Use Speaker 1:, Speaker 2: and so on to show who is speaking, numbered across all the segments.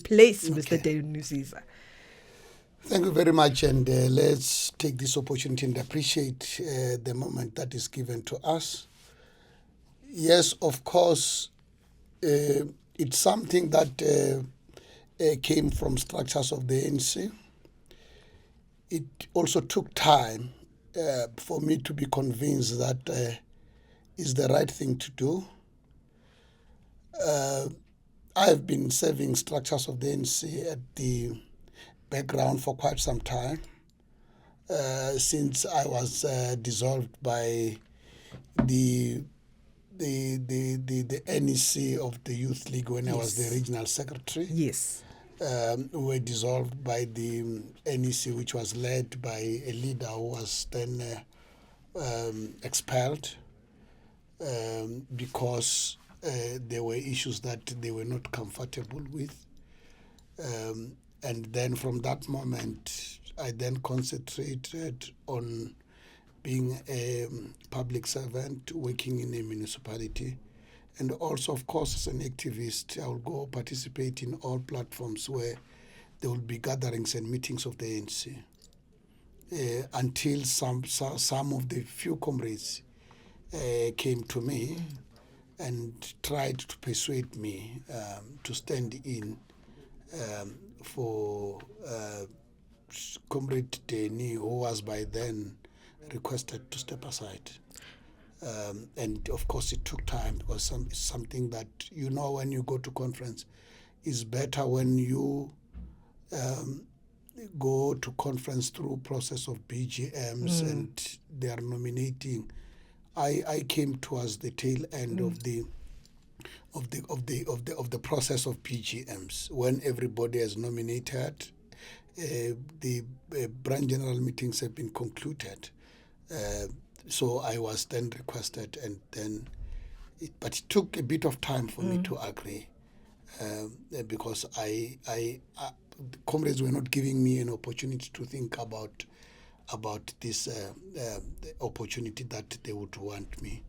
Speaker 1: place Mr. Denusiza?
Speaker 2: Thank you very much, and let's take this opportunity and appreciate the moment that is given to us. Yes, of course, it's something that came from structures of the ANC. It also took time for me to be convinced that is the right thing to do. I've been serving structures of the ANC at the background for quite some time, since I was dissolved by the NEC of the Youth League when I was the regional secretary.
Speaker 1: Yes.
Speaker 2: We were dissolved by the NEC, which was led by a leader who was then expelled because there were issues that they were not comfortable with. And then from that moment, I then concentrated on being a public servant, working in a municipality. And also, of course, as an activist, I will go participate in all platforms where there will be gatherings and meetings of the ANC. Until some of the few comrades came to me and tried to persuade me to stand in for Comrade Deni, who was by then requested to step aside. And of course it took time because it's something that, when you go to conference, is better when you go to conference through process of BGMs and they are nominating. I came towards the tail end of the process of BGMs when everybody has nominated. The branch general meetings have been concluded. So I was then requested, and then, but it took a bit of time for me to agree because comrades were not giving me an opportunity to think about this opportunity that they would want me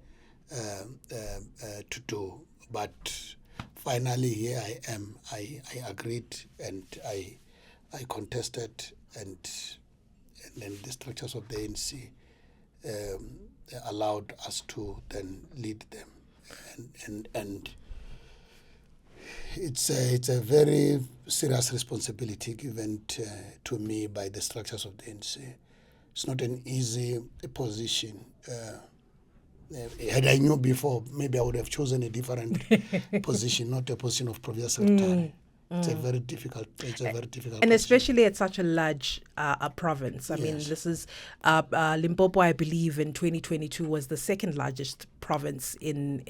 Speaker 2: to do. But finally, here I am. I agreed, and I contested, and then the structures of the ANC allowed us to then lead them, and it's a very serious responsibility given to me by the structures of the ANC. It's not an easy position. Had I knew before, maybe I would have chosen a different position, not a position of provincial secretary. It's a very difficult. And
Speaker 1: position. Especially at such a large province. I mean, this is Limpopo. I believe in 2022 was the second largest province in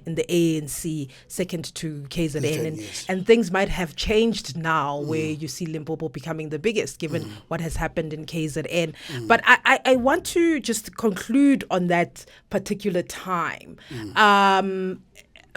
Speaker 1: the ANC, second to KZN, and things might have changed now, where you see Limpopo becoming the biggest, given what has happened in KZN. But I want to just conclude on that particular time.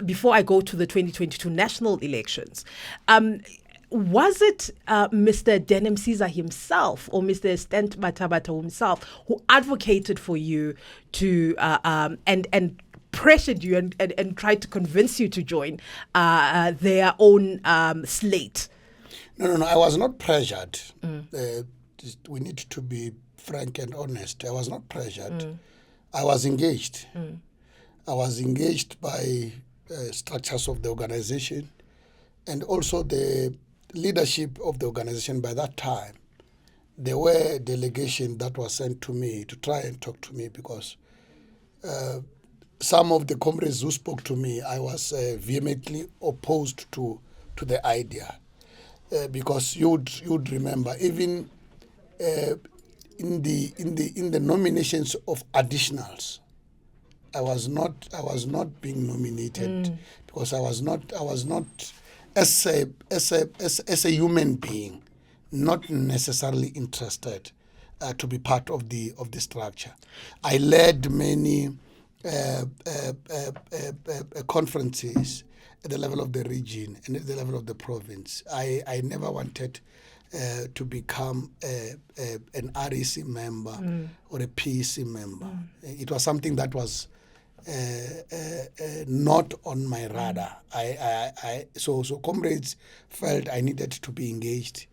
Speaker 1: Before I go to the 2022 national elections, was it Mr. Denusiza himself or Mr. Stent Batabata himself who advocated for you to and pressured you and tried to convince you to join their own slate?
Speaker 2: No, I was not pressured. We need to be frank and honest. I was not pressured. I was engaged. I was engaged by structures of the organization, and also the leadership of the organization by that time. There were a delegation that was sent to me to try and talk to me because some of the comrades who spoke to me, I was vehemently opposed to the idea because you'd remember even in the nominations of additionals, I was not being nominated because I was not as a human being, not necessarily interested to be part of the structure. I led many conferences at the level of the region and at the level of the province. I never wanted to become an REC member or a PEC member. It was something that was not on my radar. So comrades felt I needed to be engaged,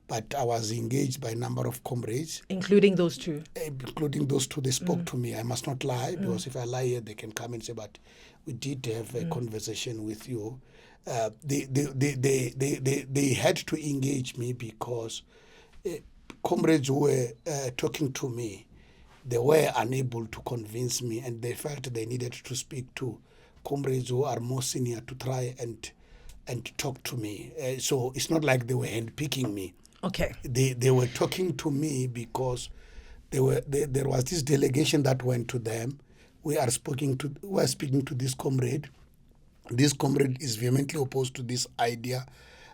Speaker 2: but I was engaged by a number of comrades.
Speaker 1: Including those two?
Speaker 2: Including those two. They spoke to me. I must not lie, because if I lie here, they can come and say, but we did have a conversation with you. They had to engage me because comrades who were talking to me, they were unable to convince me, and they felt they needed to speak to comrades who are more senior to try and talk to me. So it's not like they were handpicking me.
Speaker 1: Okay.
Speaker 2: They were talking to me because there was this delegation that went to them. We are speaking to this comrade. This comrade is vehemently opposed to this idea,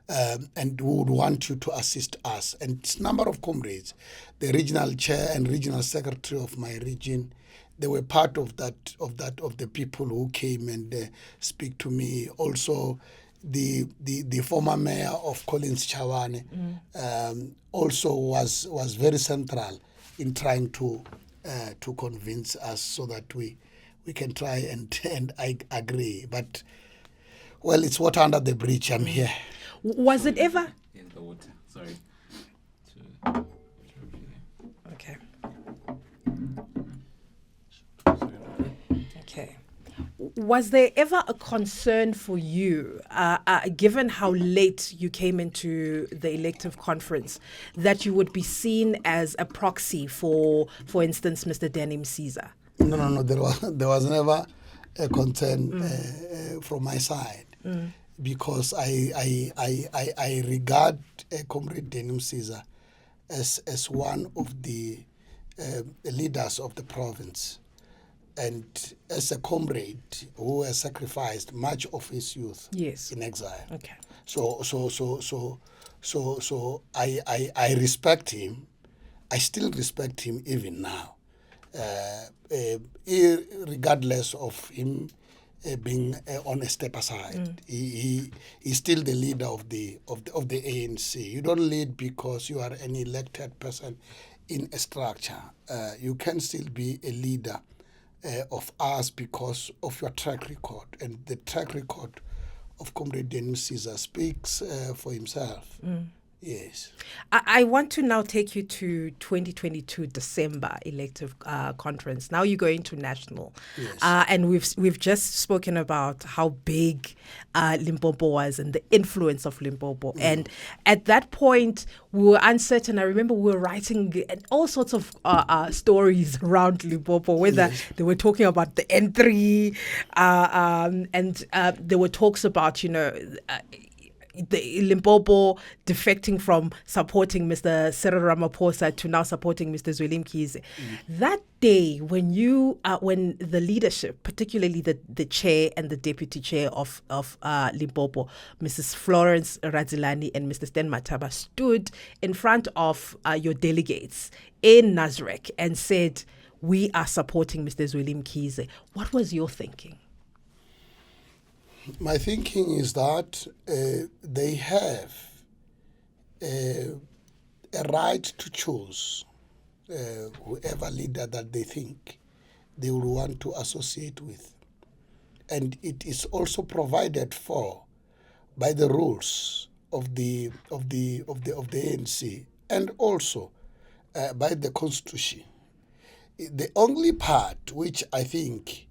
Speaker 2: and we would want you to assist us. And it's a number of comrades, the regional chair and regional secretary of my region, they were part of the people who came and speak to me. Also, the former mayor of Collins Chawane also was very central in trying to convince us so that we can try and I agree. But well, it's water under the bridge. I'm here.
Speaker 1: Was it ever?
Speaker 3: In the water. Sorry.
Speaker 1: Okay. Okay. Was there ever a concern for you, given how late you came into the elective conference, that you would be seen as a proxy for instance, Mr. Denim Caesar?
Speaker 2: No. There was never a concern from my side, because I regard Comrade Denim Caesar as one of the leaders of the province, and as a comrade who has sacrificed much of his youth in exile.
Speaker 1: Okay.
Speaker 2: So I respect him. I still respect him even now, regardless of him being on a step aside. He's still the leader of the ANC. You don't lead because you are an elected person in a structure. You can still be a leader of us because of your track record, and the track record of Comrade Denim Caesar speaks for himself. Yes.
Speaker 1: I want to now take you to 2022 December elective conference. Now you're going to national.
Speaker 2: Yes.
Speaker 1: And we've just spoken about how big Limpopo was and the influence of Limpopo. And at that point, we were uncertain. I remember we were writing all sorts of stories around Limpopo, whether they were talking about the N3, and there were talks about, the Limpopo defecting from supporting Mr. Cyril Ramaphosa to now supporting Mr. Zweli Mkhize. That day, when the leadership, particularly the chair and the deputy chair of Limpopo, Mrs. Florence Radzilani and Mr. Stan Mataba, stood in front of your delegates in Nasrec and said, "We are supporting Mr. Zweli Mkhize." What was your thinking?
Speaker 2: My thinking is that they have a right to choose whoever leader that they think they will want to associate with, and it is also provided for by the rules of the ANC and also by the Constitution. The only part which I think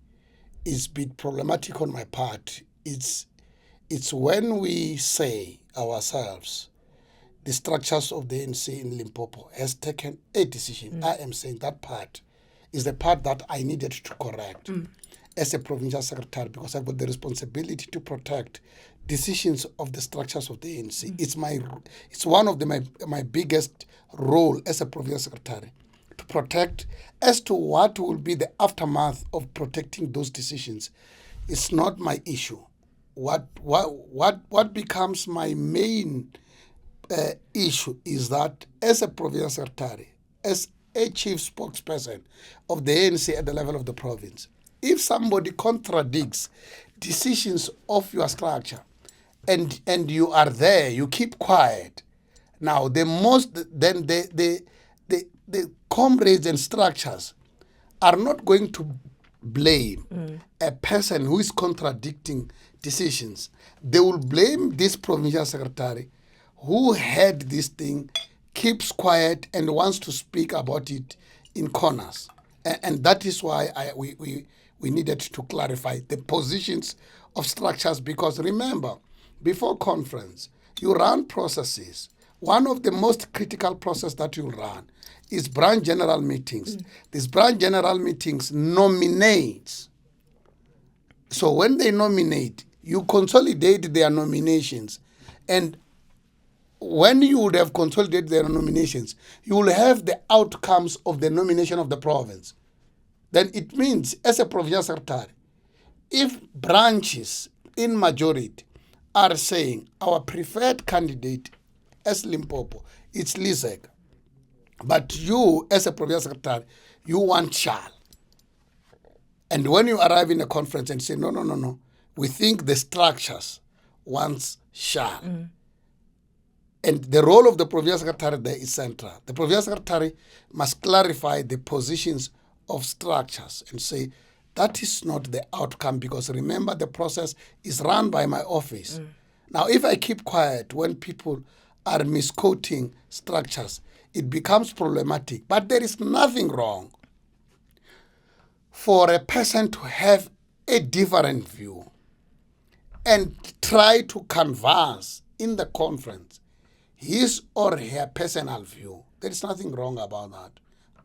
Speaker 2: is a bit problematic on my part, it's when we say ourselves, the structures of the ANC in Limpopo has taken a decision. I am saying that part is the part that I needed to correct as a provincial secretary, because I've got the responsibility to protect decisions of the structures of the ANC. It's one of my biggest role as a provincial secretary, to protect as to what will be the aftermath of protecting those decisions. It's not my issue. What becomes my main issue is that as a provincial secretary, as a chief spokesperson of the ANC at the level of the province, if somebody contradicts decisions of your structure and you are there, you keep quiet. Now the comrades and structures are not going to blame a person who is contradicting decisions. They will blame this provincial secretary who had this thing, keeps quiet and wants to speak about it in corners. And that is why we needed to clarify the positions of structures, because remember, before conference, you run processes. One of the most critical processes that you run is branch general meetings. These branch general meetings nominate. So when they nominate, you consolidate their nominations. And when you would have consolidated their nominations, you will have the outcomes of the nomination of the province. Then it means, as a provincial secretary, if branches in majority are saying our preferred candidate as Limpopo, it's Lizek, but you, as a provincial secretary, you want Charles. And when you arrive in a conference and say, no, we think the structures wants Charles. And the role of the provincial secretary there is central. The provincial secretary must clarify the positions of structures and say, that is not the outcome, because remember, the process is run by my office. Now, if I keep quiet when people are misquoting structures, it becomes problematic. But there is nothing wrong for a person to have a different view and try to canvass in the conference his or her personal view. There is nothing wrong about that.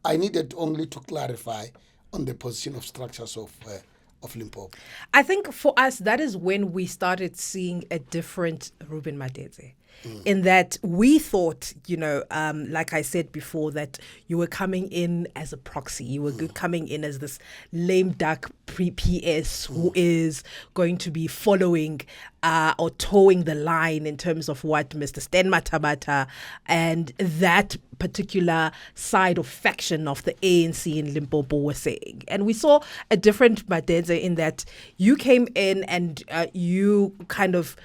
Speaker 2: I needed only to clarify on the position of structures of Limpopo.
Speaker 1: I think for us, that is when we started seeing a different Reuben Madadzhe. In that we thought, like I said before, that you were coming in as a proxy. You were coming in as this lame duck PS who is going to be following or towing the line in terms of what Mr. Sten Matabata and that particular side of faction of the ANC in Limpopo were saying. And we saw a different Madadzhe in that you came in and you kind of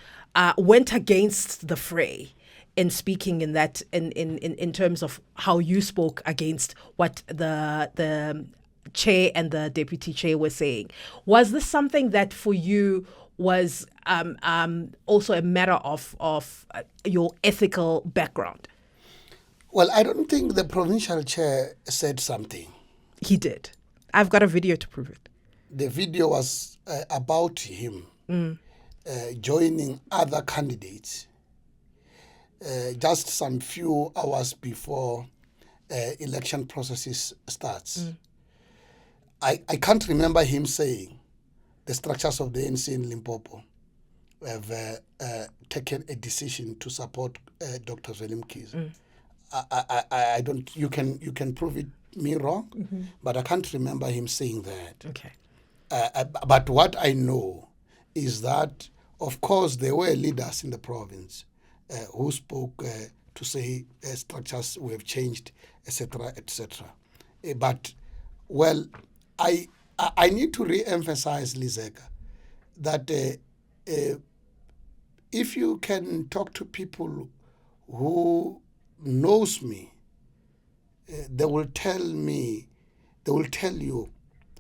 Speaker 1: went against the fray in speaking in that in terms of how you spoke against what the chair and the deputy chair were saying. Was this something that for you was also a matter of your ethical background?
Speaker 2: Well, I don't think the provincial chair said something.
Speaker 1: He did. I've got a video to prove it.
Speaker 2: The video was about him joining other candidates just some few hours before election processes starts. I can't remember him saying the structures of the ANC in Limpopo have taken a decision to support Dr. Zweli Mkhize. I don't. You can prove it me wrong, but I can't remember him saying that.
Speaker 1: Okay.
Speaker 2: But what I know is that, of course, there were leaders in the province who spoke to say structures we have changed, etc., etc. But well, I need to re-emphasize, Lizeka, that if you can talk to people who knows me, they will tell you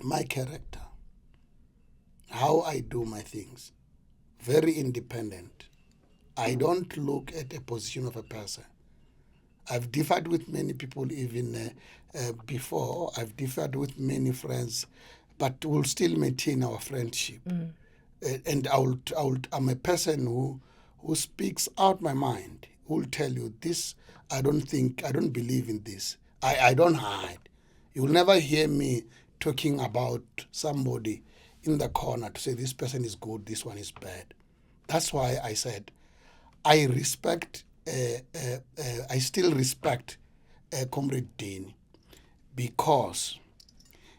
Speaker 2: my character, how I do my things, very independent. I don't look at a position of a person. I've differed with many people even before. I've differed with many friends, but we'll still maintain our friendship. And I'm a person who speaks out my mind, who will tell you this, I don't believe in this. I don't hide. You will never hear me talking about somebody in the corner to say this person is good, this one is bad. That's why I said I still respect Comrade Dean, because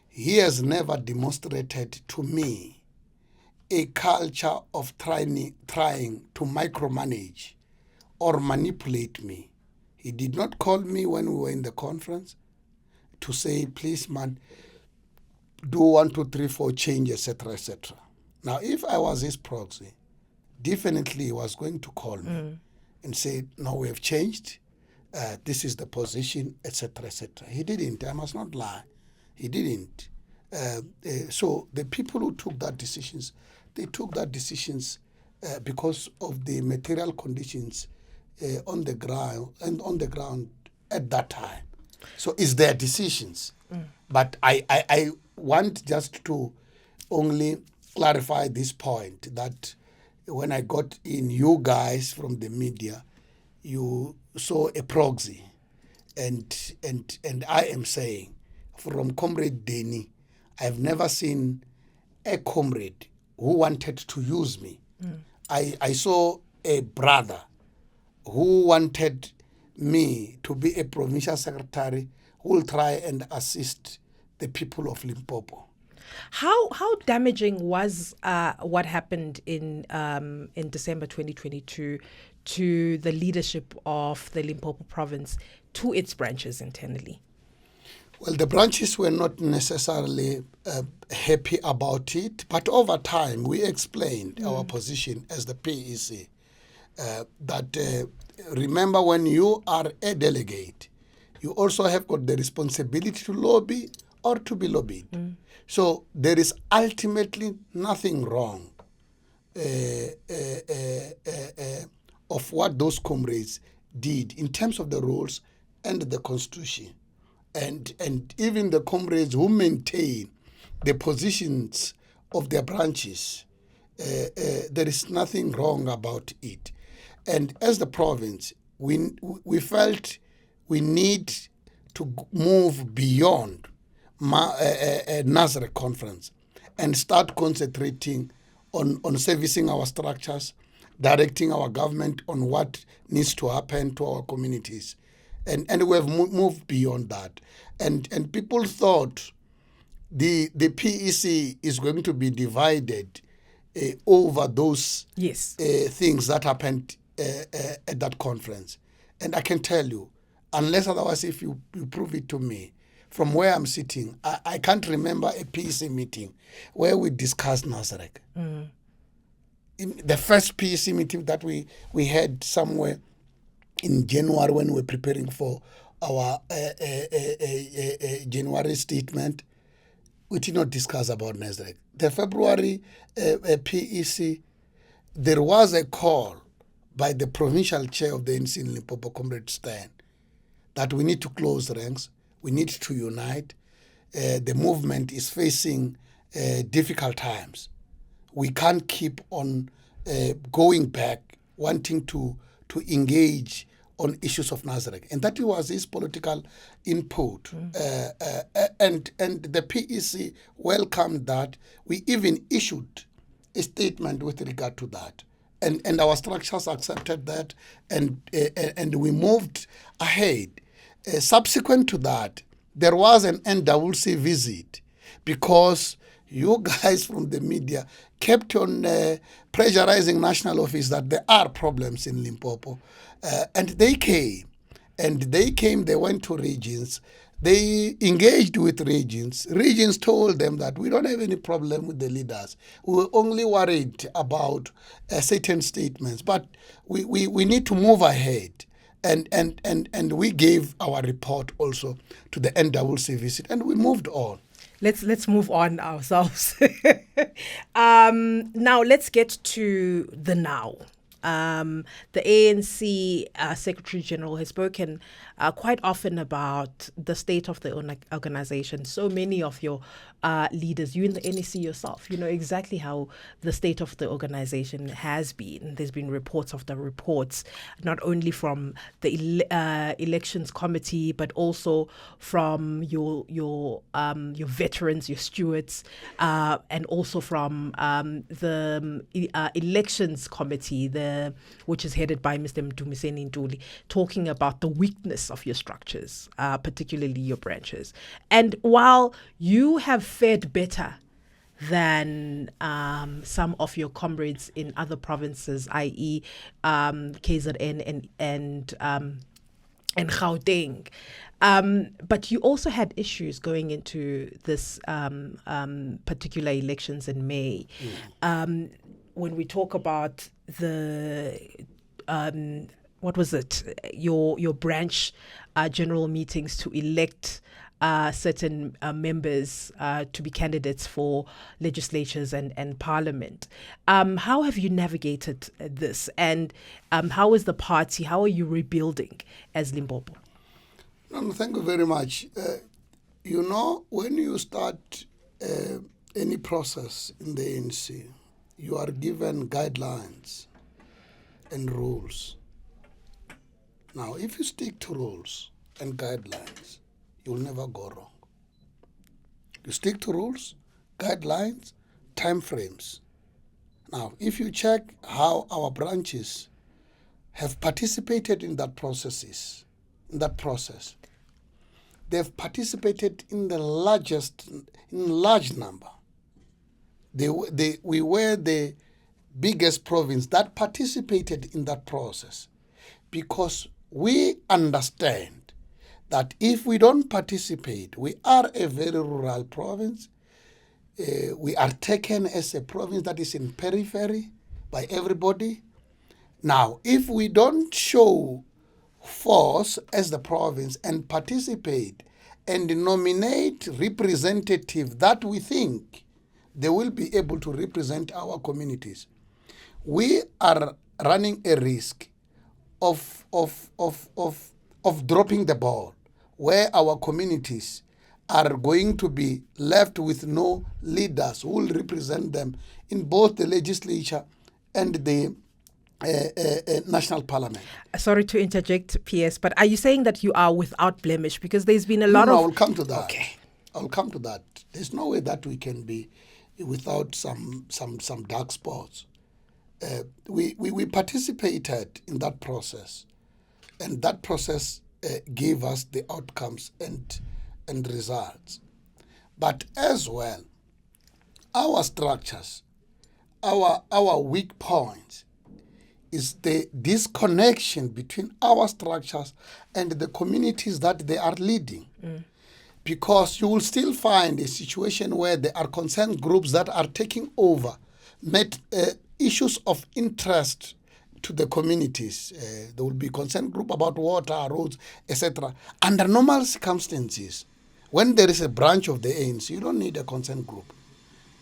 Speaker 2: he has never demonstrated to me a culture of trying to micromanage or manipulate me. He did not call me when we were in the conference to say, please, man, do 1, 2, 3, 4 change, etc., etc. Now, if I was his proxy, definitely he was going to call me and say, no, we have changed. This is the position, etc., etc. He didn't. I must not lie. He didn't. So the people who took that decisions, they took that decisions because of the material conditions on the ground at that time. So it's their decisions. But I want just to only clarify this point that when I got in, you guys from the media, you saw a proxy, and I am saying, from Comrade Denny, I've never seen a comrade who wanted to use me. I saw a brother who wanted me to be a provincial secretary who will try and assist the people of Limpopo.
Speaker 1: How damaging was what happened in December 2022 to the leadership of the Limpopo province, to its branches internally?
Speaker 2: Well, the branches were not necessarily happy about it, but over time we explained our position as the PEC. That remember, when you are a delegate, you also have got the responsibility to lobby or to be lobbied. So there is ultimately nothing wrong of what those comrades did in terms of the rules and the constitution. And even the comrades who maintain the positions of their branches, there is nothing wrong about it. And as the province, we felt we need to move beyond a Nazareth conference and start concentrating on servicing our structures, directing our government on what needs to happen to our communities. And we have moved beyond that. And people thought the PEC is going to be divided over those things that happened at that conference. And I can tell you, unless otherwise, if you prove it to me, from where I'm sitting, I can't remember a PEC meeting where we discussed Nazareth. In the first PEC meeting that we had somewhere in January when we were preparing for our January statement, we did not discuss about Nazareth. The February PEC, there was a call by the provincial chair of the ANC in Limpopo, Comrade Stein, that we need to close ranks, we need to unite. The movement is facing difficult times. We can't keep on going back, wanting to engage on issues of Nazareth. And that was his political input. And the PEC welcomed that. We even issued a statement with regard to that. And our structures accepted that, and we moved ahead. Subsequent to that, there was an NWC visit because you guys from the media kept on pressurizing National Office that there are problems in Limpopo. And they came, they went to regions, they engaged with regions. Regions told them that we don't have any problem with the leaders. We were only worried about certain statements, but we need to move ahead. And we gave our report also to the NWC visit, and we moved on.
Speaker 1: Let's move on ourselves. Now let's get to the now. The ANC Secretary General has spoken quite often about the state of the organization. So many of your leaders, you in the NEC yourself, you know exactly how the state of the organization has been. There's been reports after reports, not only from the elections committee, but also from your veterans, your stewards, and also from the elections committee, which is headed by Mr. Mdumiseni Ntuli, talking about the weakness of your structures, particularly your branches. And while you have fared better than some of your comrades in other provinces, i.e. KZN and Gauteng, but you also had issues going into this particular elections in May. When we talk about the what was it, your branch general meetings to elect certain members to be candidates for legislatures and parliament. How have you navigated this, and how is the party? How are you rebuilding as Limpopo?
Speaker 2: No, thank you very much. When you start any process in the ANC, you are given guidelines and rules. Now, if you stick to rules and guidelines, you'll never go wrong. You stick to rules, guidelines, time frames. Now, if you check how our branches have participated in that process, they've participated in large number. We were the biggest province that participated in that process, because we understand that if we don't participate, we are a very rural province. We are taken as a province that is in periphery by everybody. Now, if we don't show force as the province and participate and nominate representatives that we think they will be able to represent our communities, we are running a risk of dropping the ball, where our communities are going to be left with no leaders who will represent them in both the legislature and the national parliament.
Speaker 1: Sorry to interject, PS, but are you saying that you are without blemish? Because there's been a lot of...
Speaker 2: No, I'll come to that.
Speaker 1: Okay.
Speaker 2: I'll come to that. There's no way that we can be without some dark spots. We participated in that process, and that process gave us the outcomes and results. But as well, our structures, our weak points is the disconnection between our structures and the communities that they are leading. Because you will still find a situation where there are concerned groups that are taking over issues of interest to the communities. There will be concerned group about water, roads, etc. Under normal circumstances, when there is a branch of the ANC, you don't need a concerned group.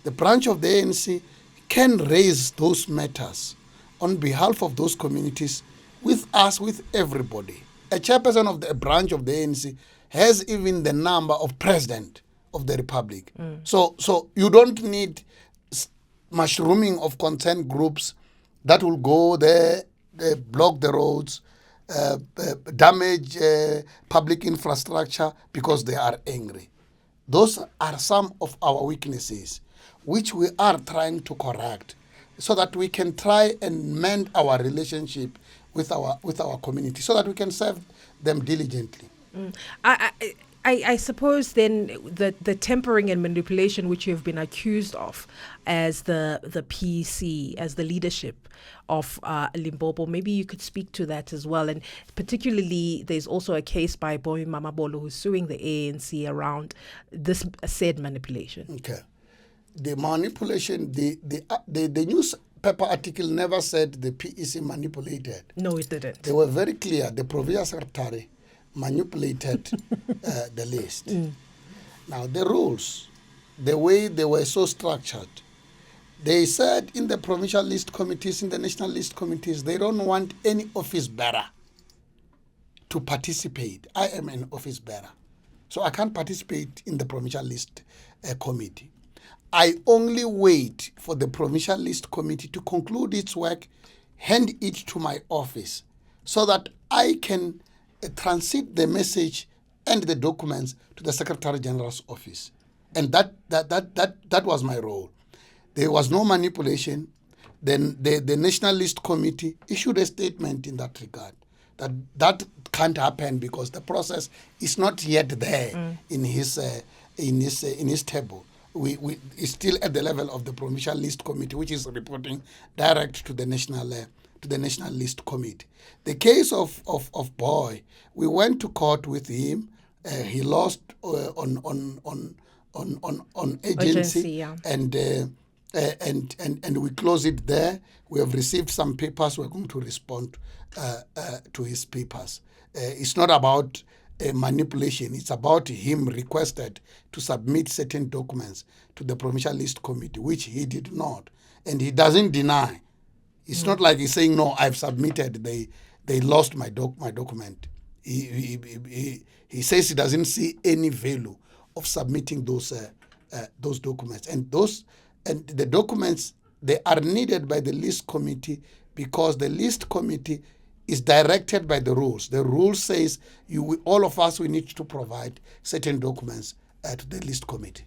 Speaker 2: The branch of the ANC can raise those matters on behalf of those communities with us, with everybody. A chairperson of the branch of the ANC has even the number of president of the republic. So you don't need mushrooming of concerned groups that will go there, block the roads, damage public infrastructure because they are angry. Those are some of our weaknesses, which we are trying to correct, so that we can try and mend our relationship with our community, so that we can serve them diligently.
Speaker 1: I suppose then the tempering and manipulation which you have been accused of as the PC, as the leadership of Limpopo, maybe you could speak to that as well. And particularly, there's also a case by Boy Mamabolo who's suing the ANC around this said manipulation.
Speaker 2: Okay. The manipulation, the newspaper article never said the PEC manipulated.
Speaker 1: No, it didn't.
Speaker 2: They were very clear. The provincial secretary manipulated the list. Now, the rules, the way they were so structured, they said in the provincial list committees, in the national list committees, they don't want any office bearer to participate. I am an office bearer, so I can't participate in the provincial list committee. I only wait for the provincial list committee to conclude its work, hand it to my office, so that I can transit the message and the documents to the Secretary General's office. And that was my role. There was no manipulation. Then the National List Committee issued a statement in that regard, that can't happen because the process is not yet there in his table. It's still at the level of the Provincial List Committee, which is reporting direct to the National List Committee. The case of Boy, we went to court with him. He lost on agency,
Speaker 1: yeah.
Speaker 2: and and we close it there. We have received some papers. We're going to respond to his papers. It's not about manipulation. It's about him requested to submit certain documents to the Provincial List Committee, which he did not. And he doesn't deny. It's not like he's saying, no, I've submitted. They lost my document. He says he doesn't see any value of submitting those documents. And the documents, they are needed by the list committee because the list committee is directed by the rules. The rule says all of us, we need to provide certain documents to the list committee.